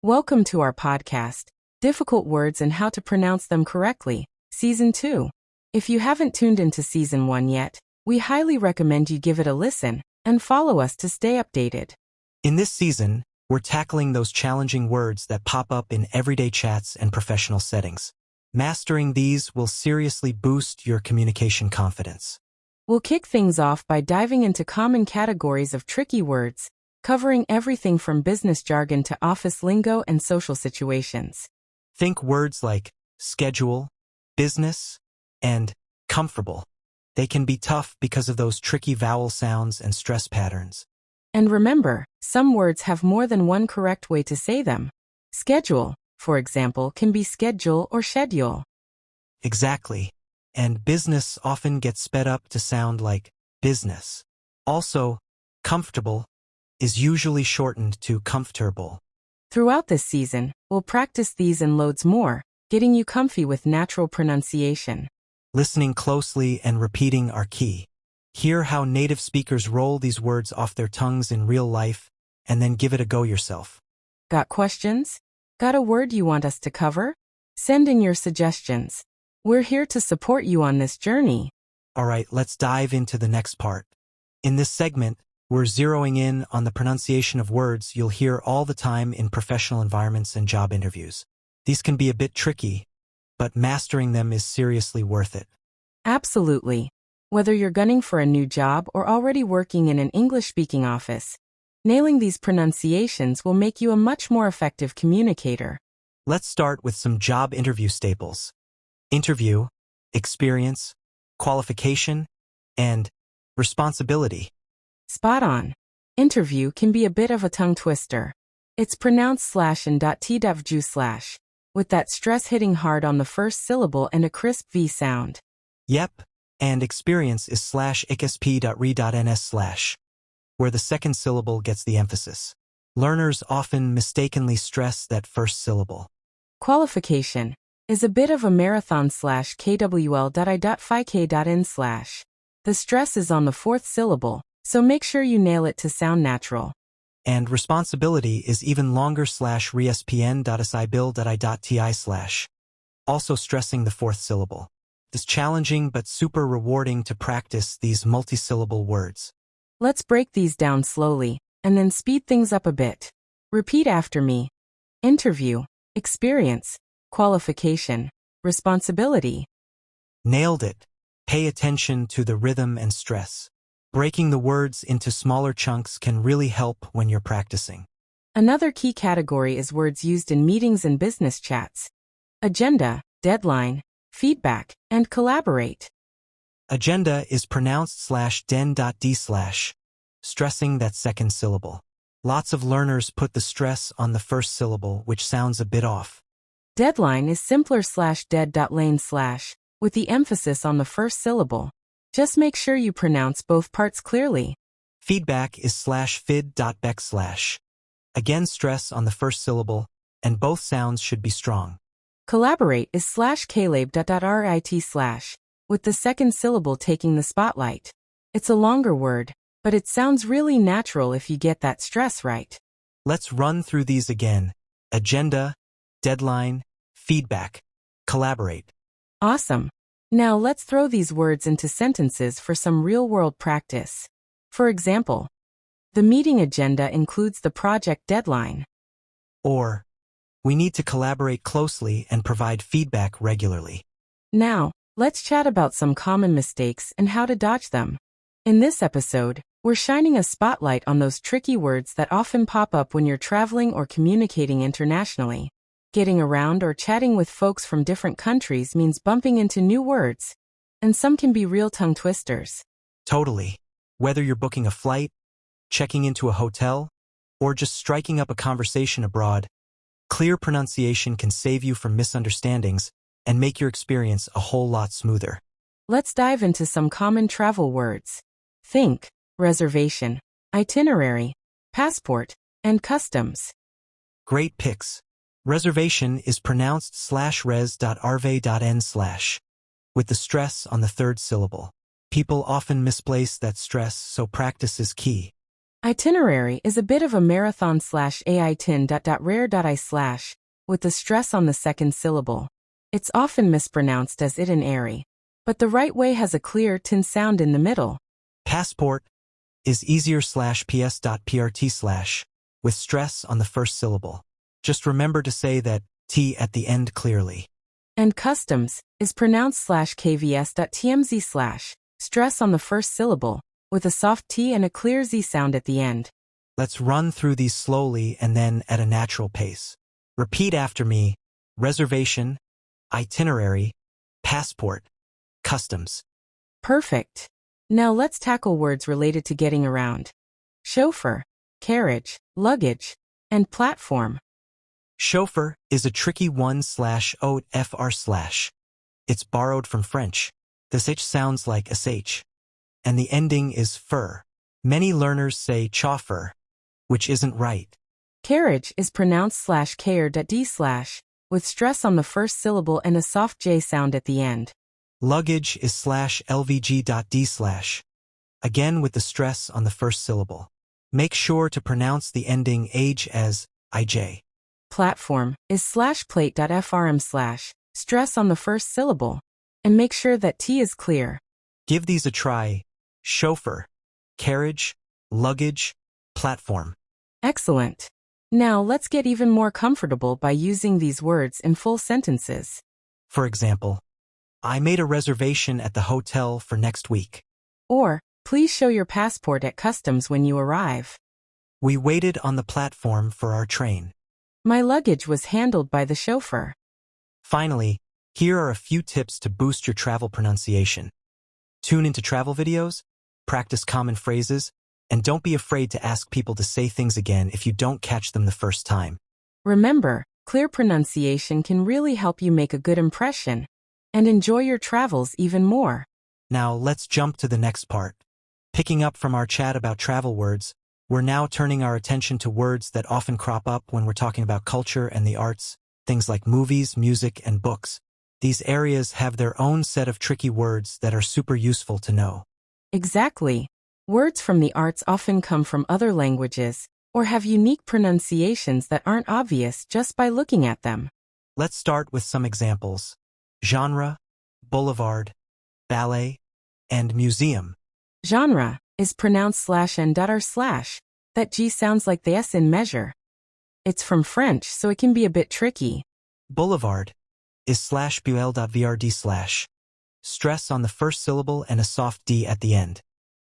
Welcome to our podcast, Difficult Words and How to Pronounce Them Correctly, Season 2. If you haven't tuned into Season 1 yet, we highly recommend you give it a listen and follow us to stay updated. In this season, we're tackling those challenging words that pop up in everyday chats and professional settings. Mastering these will seriously boost your communication confidence. We'll kick things off by diving into common categories of tricky words, covering everything from business jargon to office lingo and social situations. Think words like schedule, business, and comfortable. They can be tough because of those tricky vowel sounds and stress patterns. And remember, some words have more than one correct way to say them. Schedule, for example, can be schedule or schedule. Exactly. And business often gets sped up to sound like business. Also, comfortable is usually shortened to comfortable. Throughout this season, we'll practice these and loads more, getting you comfy with natural pronunciation. Listening closely and repeating are key. Hear how native speakers roll these words off their tongues in real life, and then give it a go yourself. Got questions? Got a word you want us to cover? Send in your suggestions. We're here to support you on this journey. All right, let's dive into the next part. In this segment, we're zeroing in on the pronunciation of words you'll hear all the time in professional environments and job interviews. These can be a bit tricky, but mastering them is seriously worth it. Absolutely. Whether you're gunning for a new job or already working in an English-speaking office, nailing these pronunciations will make you a much more effective communicator. Let's start with some job interview staples. Interview, experience, qualification, and responsibility. Spot on. Interview can be a bit of a tongue twister. It's pronounced /and.twju/, with that stress hitting hard on the first syllable and a crisp V sound. Yep, and experience is /xp.re.ns/, where the second syllable gets the emphasis. Learners often mistakenly stress that first syllable. Qualification is a bit of a marathon /kwl.i.5k.in/. The stress is on the fourth syllable, so make sure you nail it to sound natural. And responsibility is even longer /respn.sibill.i.ti/, also stressing the fourth syllable. It's challenging but super rewarding to practice these multisyllable words. Let's break these down slowly, and then speed things up a bit. Repeat after me. Interview, experience, qualification, responsibility. Nailed it. Pay attention to the rhythm and stress. Breaking the words into smaller chunks can really help when you're practicing. Another key category is words used in meetings and business chats. Agenda, deadline, feedback, and collaborate. Agenda is pronounced /den.d/, stressing that second syllable. Lots of learners put the stress on the first syllable, which sounds a bit off. Deadline is simpler /dead.lane/, with the emphasis on the first syllable. Just make sure you pronounce both parts clearly. Feedback is /fid.beck/. Again, stress on the first syllable, and both sounds should be strong. Collaborate is /kalab.rit/, with the second syllable taking the spotlight. It's a longer word, but it sounds really natural if you get that stress right. Let's run through these again. Agenda, deadline, feedback, collaborate. Awesome. Now let's throw these words into sentences for some real-world practice. For example, the meeting agenda includes the project deadline. Or, we need to collaborate closely and provide feedback regularly. Now, let's chat about some common mistakes and how to dodge them. In this episode, we're shining a spotlight on those tricky words that often pop up when you're traveling or communicating internationally. Getting around or chatting with folks from different countries means bumping into new words, and some can be real tongue twisters. Totally. Whether you're booking a flight, checking into a hotel, or just striking up a conversation abroad, clear pronunciation can save you from misunderstandings and make your experience a whole lot smoother. Let's dive into some common travel words. Think, reservation, itinerary, passport, and customs. Great picks. Reservation is pronounced /res.rv.n/, with the stress on the third syllable. People often misplace that stress, so practice is key. Itinerary is a bit of a marathon slash aitin rare I with the stress on the second syllable. It's often mispronounced as itinerary, but the right way has a clear tin sound in the middle. Passport is easier slash ps.prt slash with stress on the first syllable. Just remember to say that T at the end clearly. And customs is pronounced slash kvs.tmz slash, stress on the first syllable, with a soft T and a clear Z sound at the end. Let's run through these slowly and then at a natural pace. Repeat after me: reservation, itinerary, passport, customs. Perfect. Now let's tackle words related to getting around. Chauffeur, carriage, luggage, and platform. Chauffeur is a tricky one slash OFR slash. It's borrowed from French. This H sounds like SH. And the ending is fur. Many learners say chauffeur, which isn't right. Carriage is pronounced slash kr.d slash, with stress on the first syllable and a soft J sound at the end. Luggage is slash lvg.d slash, again with the stress on the first syllable. Make sure to pronounce the ending age as ij. Platform is slash plate.frm slash, stress on the first syllable, and make sure that T is clear. Give these a try: chauffeur, carriage, luggage, platform. Excellent. Now let's get even more comfortable by using these words in full sentences. For example, I made a reservation at the hotel for next week. Or, please show your passport at customs when you arrive. We waited on the platform for our train. My luggage was handled by the chauffeur. Finally, here are a few tips to boost your travel pronunciation. Tune into travel videos, practice common phrases, and don't be afraid to ask people to say things again if you don't catch them the first time. Remember, clear pronunciation can really help you make a good impression and enjoy your travels even more. Now let's jump to the next part. Picking up from our chat about travel words, we're now turning our attention to words that often crop up when we're talking about culture and the arts, things like movies, music, and books. These areas have their own set of tricky words that are super useful to know. Exactly. Words from the arts often come from other languages or have unique pronunciations that aren't obvious just by looking at them. Let's start with some examples. Genre, boulevard, ballet, and museum. Genre is pronounced slash n.r slash. That G sounds like the S in measure. It's from French, so it can be a bit tricky. Boulevard is slash bul.vrd slash. Stress on the first syllable and a soft D at the end.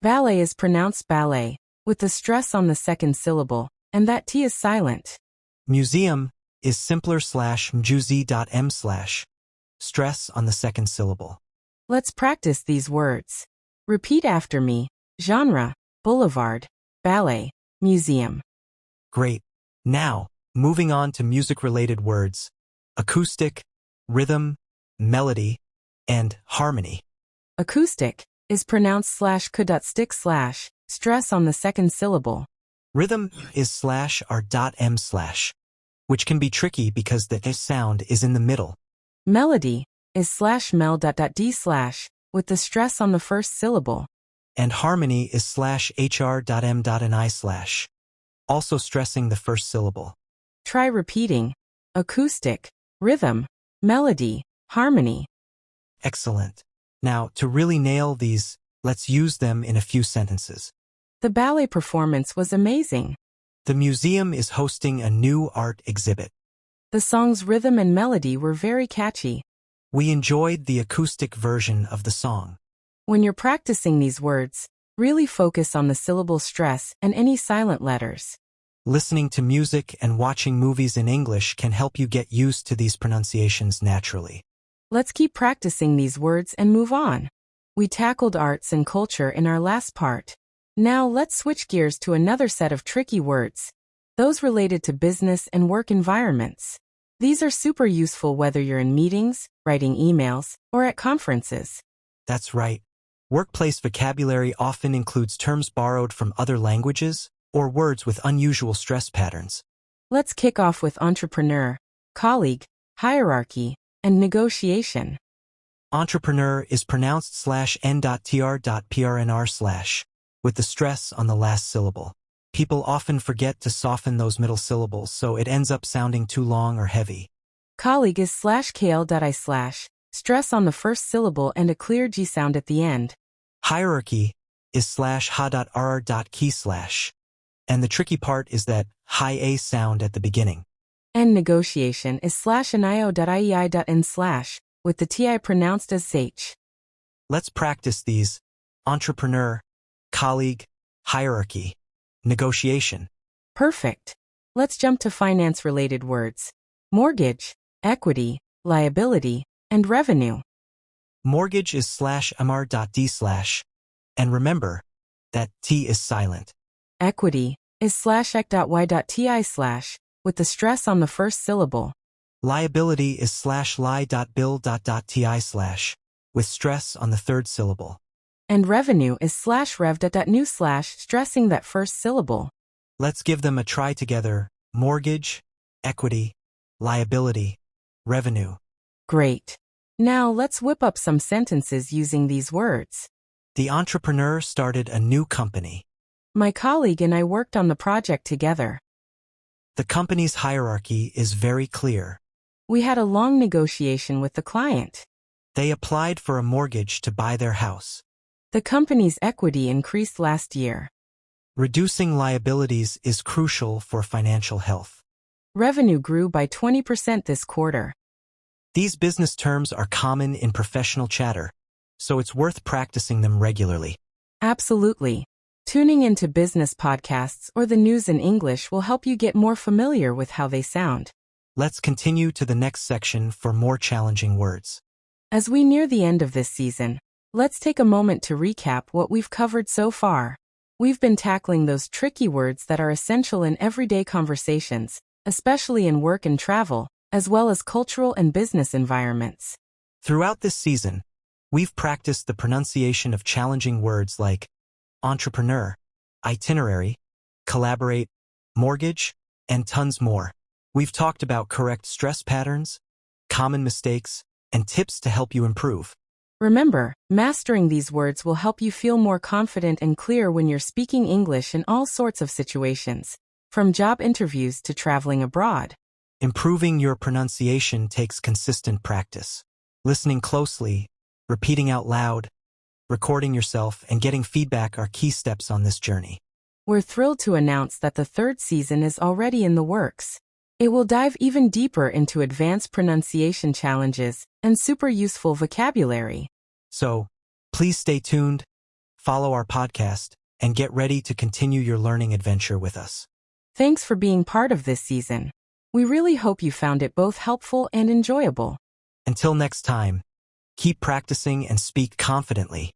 Ballet is pronounced ballet, with the stress on the second syllable, and that T is silent. Museum is simpler slash mjuzi.m slash. Stress on the second syllable. Let's practice these words. Repeat after me: genre, boulevard, ballet, museum. Great. Now, moving on to music-related words: acoustic, rhythm, melody, and harmony. Acoustic is pronounced slash k.stick slash, stress on the second syllable. Rhythm is slash r.m slash, which can be tricky because the S sound is in the middle. Melody is slash mel.d slash, with the stress on the first syllable. And harmony is slash hr.m.ni slash, also stressing the first syllable. Try repeating: acoustic, rhythm, melody, harmony. Excellent. Now, to really nail these, let's use them in a few sentences. The ballet performance was amazing. The museum is hosting a new art exhibit. The song's rhythm and melody were very catchy. We enjoyed the acoustic version of the song. When you're practicing these words, really focus on the syllable stress and any silent letters. Listening to music and watching movies in English can help you get used to these pronunciations naturally. Let's keep practicing these words and move on. We tackled arts and culture in our last part. Now let's switch gears to another set of tricky words, those related to business and work environments. These are super useful whether you're in meetings, writing emails, or at conferences. That's right. Workplace vocabulary often includes terms borrowed from other languages or words with unusual stress patterns. Let's kick off with entrepreneur, colleague, hierarchy, and negotiation. Entrepreneur is pronounced slash n.tr.prnr slash, with the stress on the last syllable. People often forget to soften those middle syllables, so it ends up sounding too long or heavy. Colleague is /kl.I/. Stress on the first syllable and a clear G sound at the end. Hierarchy is /ha.rr.key/. And the tricky part is that high A sound at the beginning. And negotiation is /nio.iei.n/, with the TI pronounced as sh. Let's practice these: entrepreneur, colleague, hierarchy, negotiation. Perfect. Let's jump to finance-related words. Mortgage, equity, liability, and revenue. Mortgage is /mr.d/. And remember that T is silent. Equity is /ec.y.ti/, with the stress on the first syllable. Liability is /li.bill.ti/, with stress on the third syllable. And revenue is /rev.new/, stressing that first syllable. Let's give them a try together: mortgage, equity, liability, revenue. Great. Now let's whip up some sentences using these words. The entrepreneur started a new company. My colleague and I worked on the project together. The company's hierarchy is very clear. We had a long negotiation with the client. They applied for a mortgage to buy their house. The company's equity increased last year. Reducing liabilities is crucial for financial health. Revenue grew by 20% this quarter. These business terms are common in professional chatter, so it's worth practicing them regularly. Absolutely. Tuning into business podcasts or the news in English will help you get more familiar with how they sound. Let's continue to the next section for more challenging words. As we near the end of this season, let's take a moment to recap what we've covered so far. We've been tackling those tricky words that are essential in everyday conversations, especially in work and travel, as well as cultural and business environments. Throughout this season, we've practiced the pronunciation of challenging words like entrepreneur, itinerary, collaborate, mortgage, and tons more. We've talked about correct stress patterns, common mistakes, and tips to help you improve. Remember, mastering these words will help you feel more confident and clear when you're speaking English in all sorts of situations, from job interviews to traveling abroad. Improving your pronunciation takes consistent practice. Listening closely, repeating out loud, recording yourself, and getting feedback are key steps on this journey. We're thrilled to announce that the third season is already in the works. It will dive even deeper into advanced pronunciation challenges and super useful vocabulary. So, please stay tuned, follow our podcast, and get ready to continue your learning adventure with us. Thanks for being part of this season. We really hope you found it both helpful and enjoyable. Until next time, keep practicing and speak confidently.